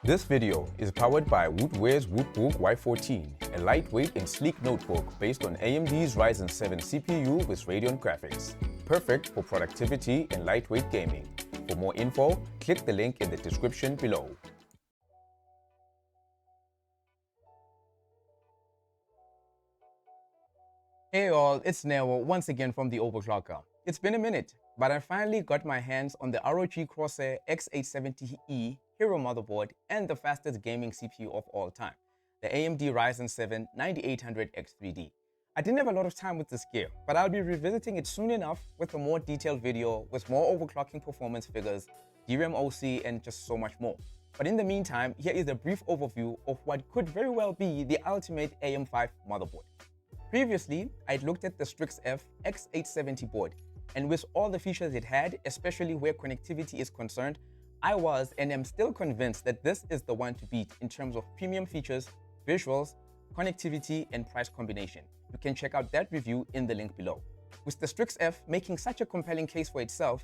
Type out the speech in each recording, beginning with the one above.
This video is powered by Wootware's Wootbook Y14, a lightweight and sleek notebook based on AMD's Ryzen 7 CPU with Radeon graphics. Perfect for productivity and lightweight gaming. For more info, click the link in the description below. Hey all, it's Nero once again from the Overclocker. It's been a minute, but I finally got my hands on the ROG Crosshair X870E Hero motherboard and the fastest gaming CPU of all time, the AMD Ryzen 7 9800X3D. I didn't have a lot of time with this gear, but I'll be revisiting it soon enough with a more detailed video with more overclocking performance figures, DRAM OC, and just so much more. But in the meantime, here is a brief overview of what could very well be the ultimate AM5 motherboard. Previously, I'd looked at the Strix X870 board, and with all the features it had, especially where connectivity is concerned, I was and am still convinced that this is the one to beat in terms of premium features, visuals, connectivity, and price combination. You can check out that review in the link below. With the Strix making such a compelling case for itself,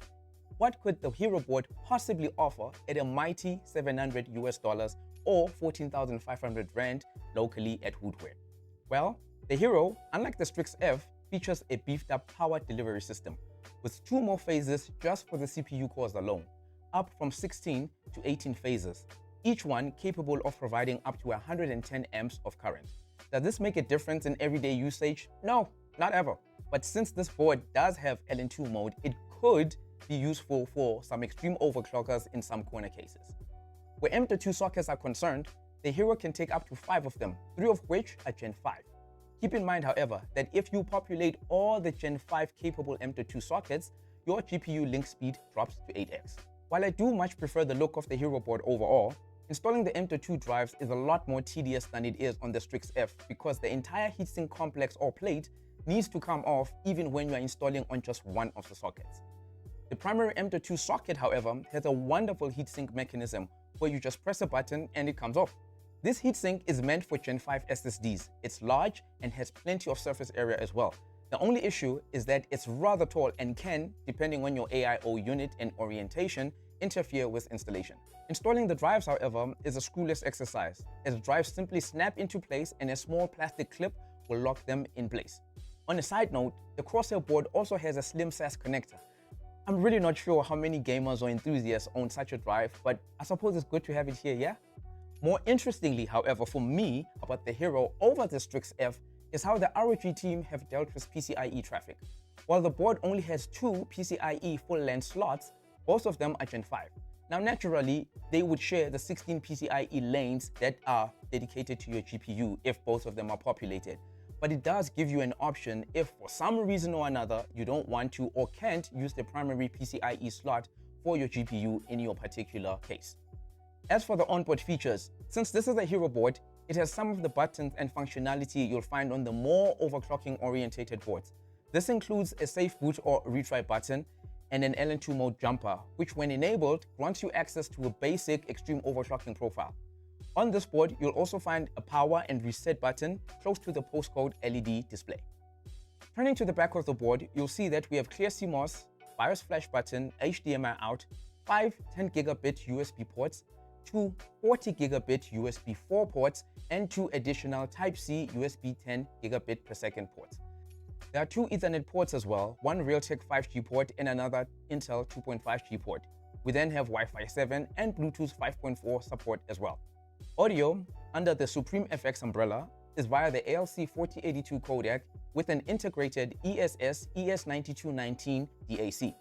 what could the Hero board possibly offer at a mighty $700 or 14,500 Rand locally at Wootware? Well, the Hero, unlike the Strix features a beefed up power delivery system with 2 more phases just for the CPU cores alone, up from 16 to 18 phases, each one capable of providing up to 110 amps of current. Does this make a difference in everyday usage? No, not ever. But since this board does have LN2 mode, it could be useful for some extreme overclockers in some corner cases. Where M.2 sockets are concerned, the Hero can take up to 5 of them, 3 of which are Gen 5. Keep in mind, however, that if you populate all the Gen 5 capable M.2 sockets, your GPU link speed drops to 8x. While I do much prefer the look of the Hero board overall, installing the M.2 drives is a lot more tedious than it is on the Strix because the entire heatsink complex or plate needs to come off even when you are installing on just one of the sockets. The primary M.2 socket, however, has a wonderful heatsink mechanism where you just press a button and it comes off. This heatsink is meant for Gen 5 SSDs. It's large and has plenty of surface area as well. The only issue is that it's rather tall and can, depending on your AIO unit and orientation, interfere with installation. Installing the drives, however, is a screwless exercise, as drives simply snap into place and a small plastic clip will lock them in place. On a side note, the Crosshair board also has a slim SAS connector. I'm really not sure how many gamers or enthusiasts own such a drive, but I suppose it's good to have it here, yeah? More interestingly, however, for me, about the Hero over the Strix is how the ROG team have dealt with PCIe traffic. While the board only has 2 PCIe full-length slots, both of them are Gen 5. Now naturally, they would share the 16 PCIe lanes that are dedicated to your GPU if both of them are populated. But it does give you an option if for some reason or another you don't want to or can't use the primary PCIe slot for your GPU in your particular case. As for the onboard features, since this is a Hero board, it has some of the buttons and functionality you'll find on the more overclocking orientated boards. This includes a safe boot or retry button and an LN2 mode jumper, which when enabled grants you access to a basic extreme overclocking profile. On this board, you'll also find a power and reset button close to the postcode LED display. Turning to the back of the board, you'll see that we have clear CMOS, BIOS flash button, HDMI out, 5 10GB USB ports, 2 40 gigabit USB 4 ports, and 2 additional Type-C USB 10 gigabit per second ports. There are 2 Ethernet ports as well, one Realtek 5G port and another Intel 2.5G port. We then have Wi-Fi 7 and Bluetooth 5.4 support as well. Audio, under the Supreme FX umbrella, is via the ALC 4082 codec with an integrated ESS ES9219 DAC.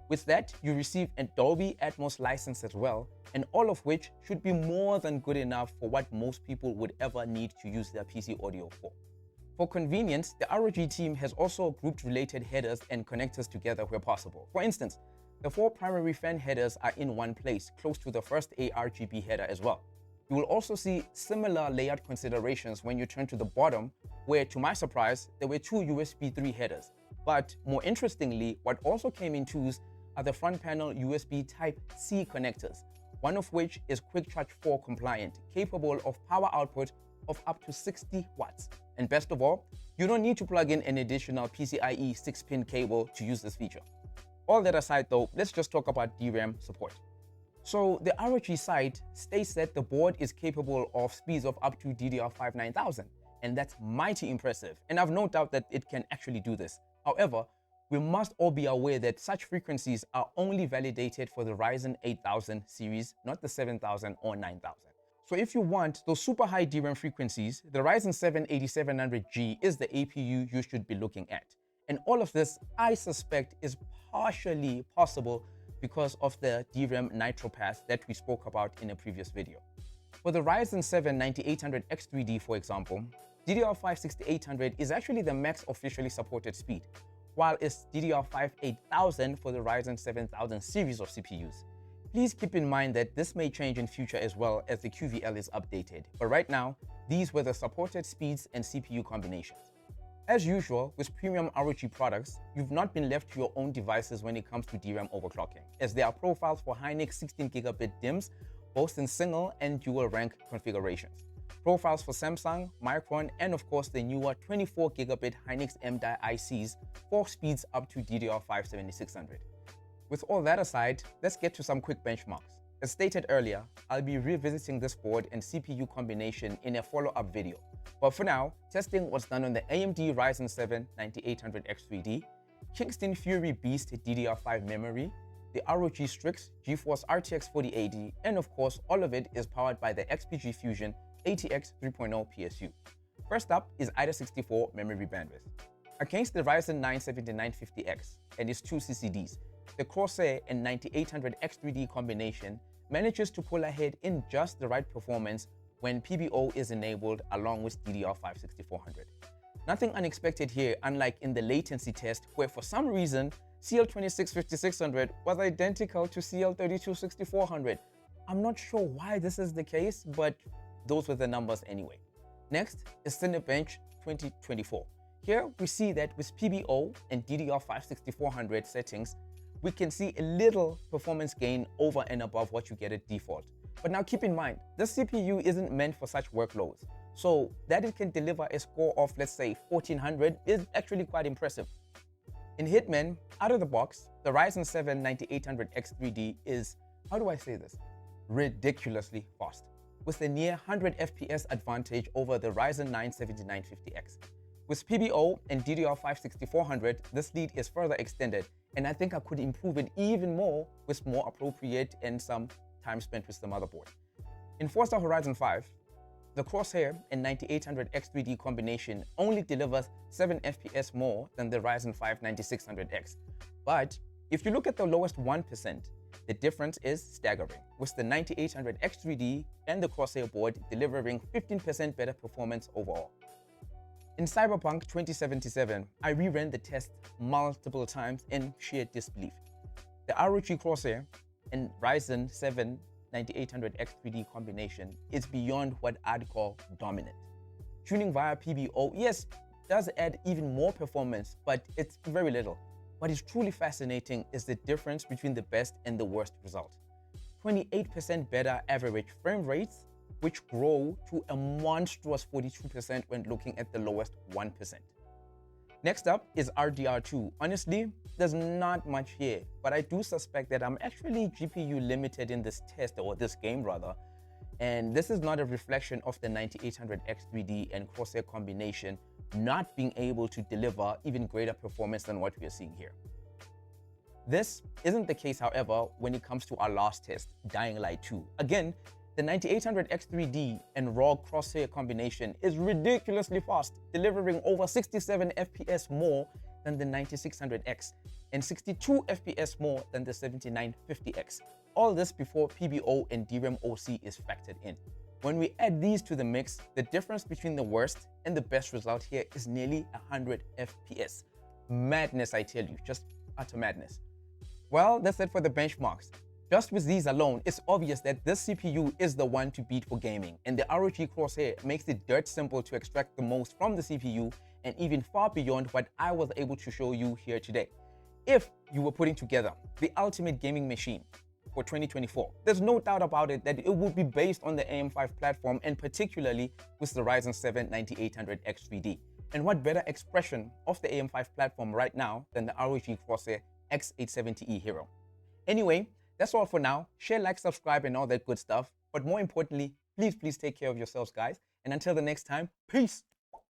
With that, you receive a Dolby Atmos license as well, and all of which should be more than good enough for what most people would ever need to use their PC audio for. For convenience, the ROG team has also grouped related headers and connectors together where possible. For instance, the 4 primary fan headers are in one place, close to the first ARGB header as well. You will also see similar layout considerations when you turn to the bottom, where to my surprise, there were 2 USB 3 headers. But more interestingly, what also came in 2s are the front panel USB Type-C connectors, one of which is Quick Charge 4 compliant, capable of power output of up to 60 watts. And best of all, you don't need to plug in an additional PCIe 6-pin cable to use this feature. All that aside though, let's just talk about DRAM support. So the ROG site states that the board is capable of speeds of up to DDR5 9000, and that's mighty impressive, and I've no doubt that it can actually do this. However, we must all be aware that such frequencies are only validated for the Ryzen 8000 series, not the 7000 or 9000. So if you want those super high DRAM frequencies, the Ryzen 7 8700G is the APU you should be looking at. And all of this, I suspect, is partially possible because of the DRAM Nitro path that we spoke about in a previous video. For the Ryzen 7 9800X3D, for example, DDR5 6800 is actually the max officially supported speed, while it's DDR5 8000 for the Ryzen 7000 series of CPUs. Please keep in mind that this may change in future as well as the QVL is updated, but right now, these were the supported speeds and CPU combinations. As usual, with premium ROG products, you've not been left to your own devices when it comes to DRAM overclocking, as there are profiles for Hynix 16GB DIMMs, both in single and dual rank configurations. Profiles for Samsung, Micron, and of course the newer 24GB Hynix MDI ICs for speeds up to DDR5 7600. With all that aside, let's get to some quick benchmarks. As stated earlier, I'll be revisiting this board and CPU combination in a follow-up video. But for now, testing was done on the AMD Ryzen 7 9800X3D, Kingston Fury Beast DDR5 memory, the ROG STRIX GeForce RTX 4080, and of course, all of it is powered by the XPG Fusion ATX 3.0 PSU. First up is IDA 64 memory bandwidth. Against the Ryzen 9 7950X and its two CCDs, the Crosshair and 9800X3D combination manages to pull ahead in just the right performance when PBO is enabled along with DDR5 6400. Nothing unexpected here, unlike in the latency test where for some reason CL26 5600 was identical to CL32 6400. I'm not sure why this is the case, but those were the numbers anyway. Next is Cinebench 2024. Here we see that with PBO and DDR5 6400 settings, we can see a little performance gain over and above what you get at default. But now keep in mind, this CPU isn't meant for such workloads. So that it can deliver a score of, let's say, 1400 is actually quite impressive. In Hitman, out of the box, the Ryzen 7 9800X3D is, how do I say this, ridiculously fast, with a near 100 FPS advantage over the Ryzen 9 7950X. With PBO and DDR5 6400, this lead is further extended, and I think I could improve it even more with more appropriate and some time spent with the motherboard. In Forza Horizon 5, the Crosshair and 9800X3D combination only delivers 7 FPS more than the Ryzen 5 9600X. But if you look at the lowest 1%, the difference is staggering, with the 9800X3D and the Crosshair board delivering 15% better performance overall. In Cyberpunk 2077, I reran the test multiple times in sheer disbelief. The ROG Crosshair and Ryzen 7 9800X3D combination is beyond what I'd call dominant. Tuning via PBO, yes, does add even more performance, but it's very little. What is truly fascinating is the difference between the best and the worst result. 28% better average frame rates, which grow to a monstrous 42% when looking at the lowest 1%. Next up is RDR2. Honestly, there's not much here, but I do suspect that I'm actually GPU limited in this test, or this game rather, and this is not a reflection of the 9800X3D and Crosshair combination not being able to deliver even greater performance than what we are seeing here. This isn't the case, however, when it comes to our last test, Dying Light 2. Again, the 9800X3D and ROG Crosshair combination is ridiculously fast, delivering over 67 FPS more than the 9600X and 62 FPS more than the 7950X. All this before PBO and DRAM OC is factored in. When we add these to the mix, the difference between the worst and the best result here is nearly 100 FPS. Madness, I tell you, just utter madness. Well, that's it for the benchmarks. Just with these alone, it's obvious that this CPU is the one to beat for gaming, and the ROG Crosshair makes it dirt simple to extract the most from the CPU and even far beyond what I was able to show you here today. If you were putting together the ultimate gaming machine for 2024, there's no doubt about it that it would be based on the AM5 platform, and particularly with the Ryzen 7 9800X3D. And what better expression of the AM5 platform right now than the ROG Crosshair X870E Hero? Anyway, That's all for now. Share, like, subscribe, and all that good stuff. But more importantly, please take care of yourselves, guys. And until the next time, peace.